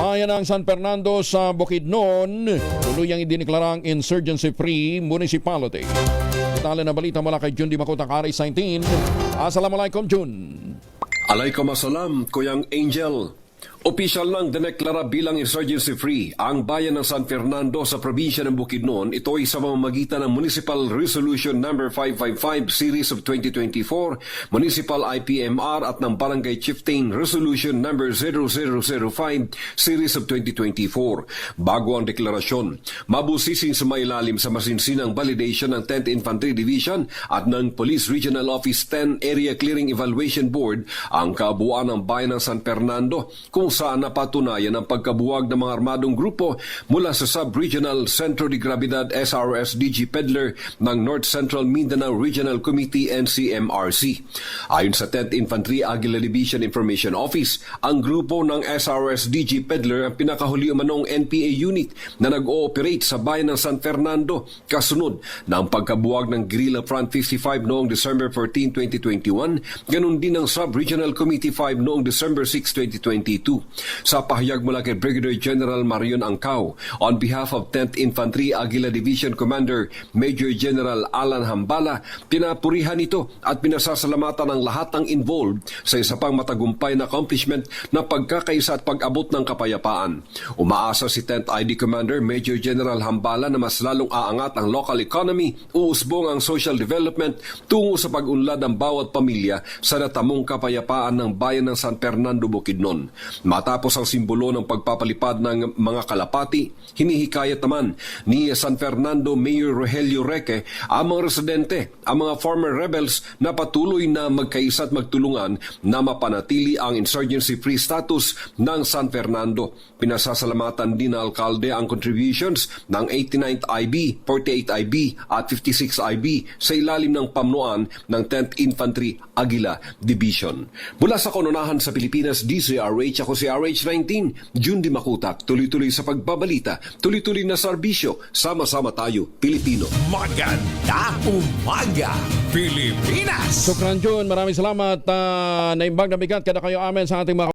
Bayan ng San Fernando sa Bukidnon, tuluyang idiniklarang insurgency-free municipality. Itala na balita mula kay Jun Di Makutang Aris 19. Assalamualaikum, Jun. Alaykum assalam, Kuyang Angel. Opisyal nang dineklara bilang insurgency-free ang bayan ng San Fernando sa probinsya ng Bukidnon. Ito ay sa pamamagitan ng Municipal Resolution No. 555 Series of 2024, Municipal IPMR at ng Barangay Chieftain Resolution No. 0005 Series of 2024. Bago ang deklarasyon, mabusising sumailalim sa masinsinang validation ng 10th Infantry Division at ng Police Regional Office 10 Area Clearing Evaluation Board ang kabuuan ng bayan ng San Fernando, kung saan napatunayan ang pagkabuwag ng mga armadong grupo mula sa Sub-Regional Centro de Gravidad SRS-DG Pedler ng North Central Mindanao Regional Committee NCMRC. Ayon sa 10th Infantry Aguila Division Information Office, ang grupo ng SRS-DG Pedler ang pinakahuli umanong NPA unit na nag-ooperate sa bayan ng San Fernando kasunod ng pagkabuwag ng Guerrilla Front 55 noong December 14, 2021, ganun din ng Sub-Regional Committee 5 noong December 6, 2022. Sa pahayag mula kay Brigadier General Marion Angkao, on behalf of 10th Infantry Aguila Division Commander Major General Alan Hambala, pinapurihan ito at pinasasalamatan ang lahat ng involved sa isa pang matagumpay na accomplishment na pagkakaisa at pag-abot ng kapayapaan. Umaasa si 10th ID Commander Major General Hambala na mas lalong aangat ang local economy, uusbong ang social development tungo sa pag-unlad ng bawat pamilya sa natamong kapayapaan ng bayan ng San Fernando, Bukidnon. Matapos ang simbolo ng pagpapalipad ng mga kalapati, hinihikayat naman ni San Fernando Mayor Rogelio Reque ang mga residente, ang mga former rebels na patuloy na magkaisa at magtulungan na mapanatili ang insurgency-free status ng San Fernando. Pinasasalamatan din ng alkalde ang contributions ng 89th IB, 48th IB at 56th IB sa ilalim ng pamunuan ng 10th Infantry Aguila Division. Mula sa kononahan sa Pilipinas, DCRH, ako si RH19, Jun Di Makutak, tuloy-tuloy sa pagbabalita, tuloy-tuloy na serbisyo, sama-sama tayo, Pilipino. Maganda umaga, Pilipinas! Sukran, Jun. Maraming salamat. Naimbag na bigat kada kayo amin sa ating mga